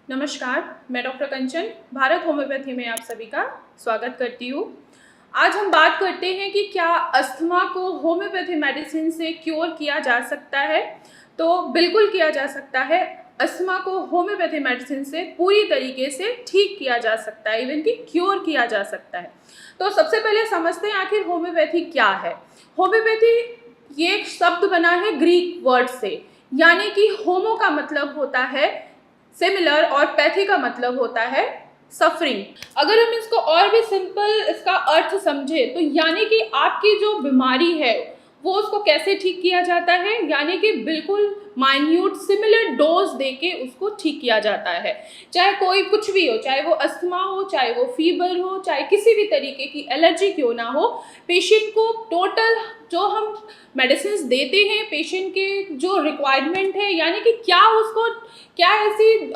नमस्कार, मैं डॉक्टर कंचन भारत होम्योपैथी में आप सभी का स्वागत करती हूँ। आज हम बात करते हैं कि क्या अस्थमा को होम्योपैथी मेडिसिन से क्योर किया जा सकता है। तो बिल्कुल किया जा सकता है। अस्थमा को होम्योपैथी मेडिसिन से पूरी तरीके से ठीक किया जा सकता है, इवन कि क्योर किया जा सकता है। तो सबसे पहले समझते हैं आखिर होम्योपैथी क्या है। होम्योपैथी ये एक शब्द बना है ग्रीक वर्ड से, यानी कि होमो का मतलब होता है सिमिलर और पैथी का मतलब होता है सफरिंग। अगर हम इसको और भी सिंपल इसका अर्थ समझे तो यानी कि आपकी जो बीमारी है वो उसको कैसे ठीक किया जाता है, यानी कि बिल्कुल माइन्यूट सिमिलर डोज देके उसको ठीक किया जाता है। चाहे कोई कुछ भी हो, चाहे वो अस्थमा हो, चाहे वो फीवर हो, चाहे किसी भी तरीके की एलर्जी क्यों ना हो, पेशेंट को टोटल जो हम मेडिसिन देते हैं पेशेंट के जो रिक्वायरमेंट है, यानी कि क्या उसको क्या ऐसी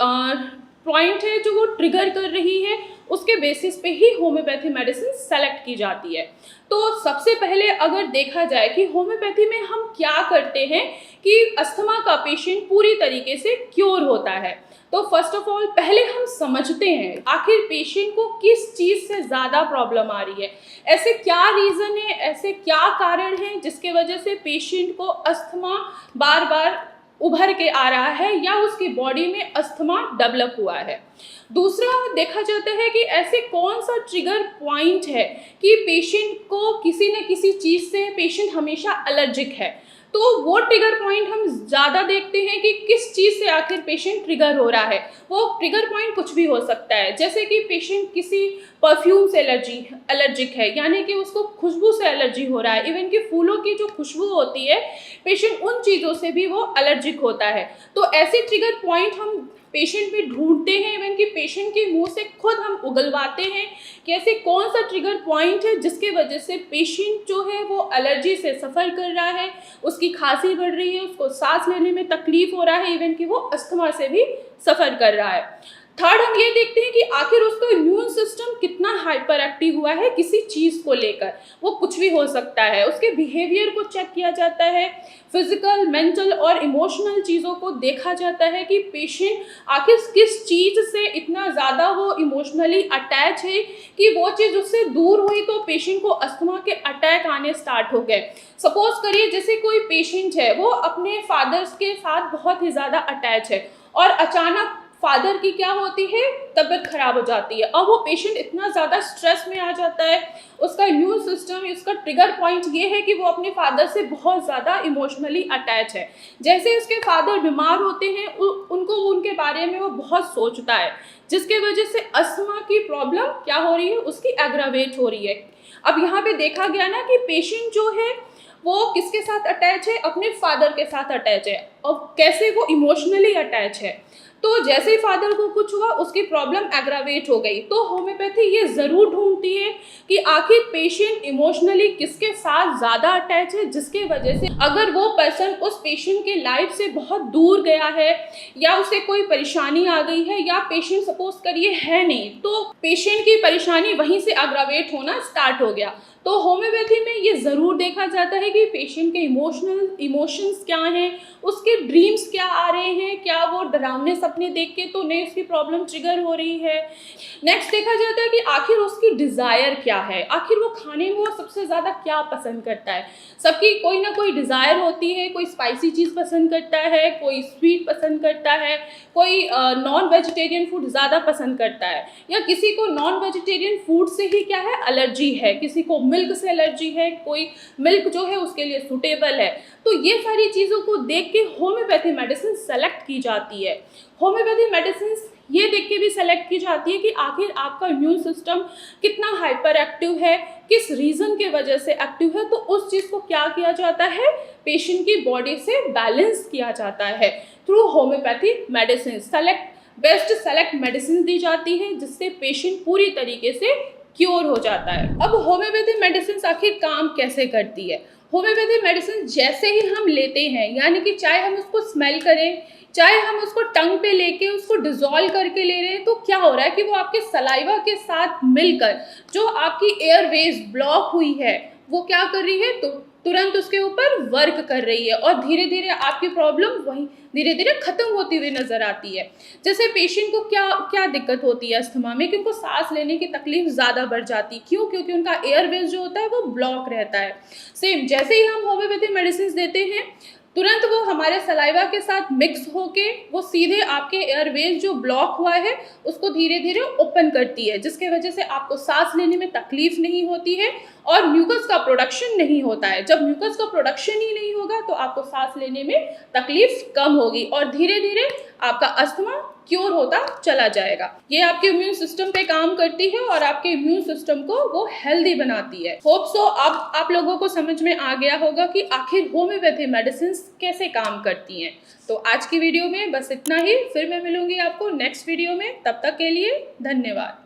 पॉइंट है जो वो ट्रिगर कर रही है, उसके बेसिस पे ही होम्योपैथी मेडिसिन सेलेक्ट की जाती है। तो सबसे पहले अगर देखा जाए कि होम्योपैथी में हम क्या करते हैं कि अस्थमा का पेशेंट पूरी तरीके से क्योर होता है, तो फर्स्ट ऑफ ऑल पहले हम समझते हैं आखिर पेशेंट को किस चीज़ से ज़्यादा प्रॉब्लम आ रही है, ऐसे क्या रीज़न है, ऐसे क्या कारण है जिसके वजह से पेशेंट को अस्थमा बार बार उभर के आ रहा है या उसकी बॉडी में अस्थमा डेवलप हुआ है। दूसरा देखा जाता है कि ऐसे कौन सा ट्रिगर पॉइंट है कि पेशेंट को किसी न किसी चीज़ से पेशेंट हमेशा एलर्जिक है, तो वो ट्रिगर पॉइंट हम ज़्यादा देखते हैं कि किस चीज़ से आखिर पेशेंट ट्रिगर हो रहा है। वो ट्रिगर पॉइंट कुछ भी हो सकता है, जैसे कि पेशेंट किसी परफ्यूम से एलर्जिक है, यानी कि उसको खुशबू से एलर्जी हो रहा है, इवन कि फूलों की जो खुशबू होती है पेशेंट उन चीज़ों से भी वो एलर्जिक होता है। तो ऐसे ट्रिगर पॉइंट हम पेशेंट में ढूंढते हैं, इवन कि पेशेंट के मुंह से खुद हम उगलवाते हैं कि ऐसे कौन सा ट्रिगर पॉइंट है जिसके वजह से पेशेंट जो है वो एलर्जी से सफ़र कर रहा है, उसकी खांसी बढ़ रही है, उसको सांस लेने में तकलीफ हो रहा है, इवन कि वो अस्थमा से भी सफ़र कर रहा है। थर्ड हम ये देखते हैं कि आखिर उसका इम्यून सिस्टम कितना हाइपर एक्टिव हुआ है किसी चीज़ को लेकर। वो कुछ भी हो सकता है, उसके बिहेवियर को चेक किया जाता है, फिजिकल मेंटल और इमोशनल चीज़ों को देखा जाता है कि पेशेंट आखिर किस चीज़ से इतना ज़्यादा वो इमोशनली अटैच है कि वो चीज़ उससे दूर हुई तो पेशेंट को अस्थमा के अटैक आने स्टार्ट हो गए। सपोज करिए जैसे कोई पेशेंट है वो अपने फादर्स के साथ बहुत ही ज़्यादा अटैच है और अचानक फादर की क्या होती है, तबीयत खराब हो जाती है, और वो पेशेंट इतना ज़्यादा स्ट्रेस में आ जाता है, उसका इम्यून सिस्टम, उसका ट्रिगर पॉइंट ये है कि वो अपने फादर से बहुत ज़्यादा इमोशनली अटैच है। जैसे उसके फादर बीमार होते हैं उनको उनके बारे में वो बहुत सोचता है, जिसके वजह से अस्थमा की प्रॉब्लम क्या हो रही है, उसकी एग्रावेट हो रही है। अब यहाँ पे देखा गया ना कि पेशेंट जो है वो किसके साथ अटैच है, अपने फादर के साथ अटैच है, और कैसे वो इमोशनली अटैच है। तो जैसे ही फादर को कुछ हुआ उसकी प्रॉब्लम एग्रावेट हो गई। तो होम्योपैथी ये ज़रूर ढूंढती है कि आखिर पेशेंट इमोशनली किसके साथ ज़्यादा अटैच है, जिसके वजह से अगर वो पर्सन उस पेशेंट के लाइफ से बहुत दूर गया है या उसे कोई परेशानी आ गई है, या पेशेंट सपोज करिए है नहीं, तो पेशेंट की परेशानी वहीं से एग्रावेट होना स्टार्ट हो गया। तो होम्योपैथी में ये ज़रूर देखा जाता है कि पेशेंट के इमोशंस क्या हैं, उसके ड्रीम्स क्या आ रहे हैं, क्या वो डरावने सपने देख के तो नहीं उसकी प्रॉब्लम ट्रिगर हो रही है। नेक्स्ट देखा जाता है कि आखिर उसकी डिज़ायर क्या है, आखिर वो खाने में वो सबसे ज़्यादा क्या पसंद करता है। सबकी कोई ना कोई डिज़ायर होती है, कोई स्पाइसी चीज़ पसंद करता है, कोई स्वीट पसंद करता है, कोई नॉन वेजिटेरियन फूड ज़्यादा पसंद करता है, या किसी को नॉन वेजिटेरियन फूड से ही क्या है एलर्जी है, किसी को मिल्क से एलर्जी है, कोई मिल्क जो है उसके लिए सूटेबल है। तो ये सारी चीज़ों को देख के होम्योपैथी मेडिसिन सेलेक्ट की जाती है। होम्योपैथी मेडिसिन ये देख के भी सेलेक्ट की जाती है कि आखिर आपका इम्यून सिस्टम कितना हाइपर एक्टिव है, किस रीज़न के वजह से एक्टिव है, तो उस चीज़ को क्या किया जाता है, पेशेंट की बॉडी से बैलेंस किया जाता है through homeopathy medicine. Best select medicine दी जाती है जिससे पेशेंट पूरी तरीके से क्योर हो जाता है। अब होम्योपैथी मेडिसिन आखिर काम कैसे करती है। होम्योपैथी मेडिसिन जैसे ही हम लेते हैं, यानी कि चाहे हम उसको स्मेल करें, चाहे हम उसको टंग पे लेके उसको डिज़ोल्व करके ले रहे हैं, तो क्या हो रहा है कि वो आपके सलाइवा के साथ मिलकर जो आपकी एयरवेज ब्लॉक हुई है वो क्या कर रही है, तो तुरंत उसके ऊपर वर्क कर रही है और धीरे धीरे आपकी प्रॉब्लम वहीं धीरे धीरे खत्म होती हुई नजर आती है। जैसे पेशेंट को क्या क्या दिक्कत होती है अस्थमा में कि उनको सांस लेने की तकलीफ ज़्यादा बढ़ जाती है। क्यों? क्योंकि उनका एयरवेज जो होता है वो ब्लॉक रहता है। सेम जैसे ही हम होम्योपैथी मेडिसिन देते हैं, तुरंत वो हमारे सलाइवा के साथ मिक्स होके वो सीधे आपके एयरवेज जो ब्लॉक हुआ है उसको धीरे धीरे ओपन करती है, जिसके वजह से आपको सांस लेने में तकलीफ नहीं होती है और म्यूकस का प्रोडक्शन नहीं होता है। जब म्यूकस का प्रोडक्शन ही नहीं होगा तो आपको सांस लेने में तकलीफ कम होगी और धीरे धीरे आपका अस्थमा क्योर होता चला जाएगा। ये आपके इम्यून सिस्टम पे काम करती है और आपके इम्यून सिस्टम को वो हेल्दी बनाती है। होप सो अब आप लोगों को समझ में आ गया होगा कि आखिर होम्योपैथी मेडिसिन कैसे काम करती हैं। तो आज की वीडियो में बस इतना ही, फिर मैं मिलूंगी आपको नेक्स्ट वीडियो में। तब तक के लिए धन्यवाद।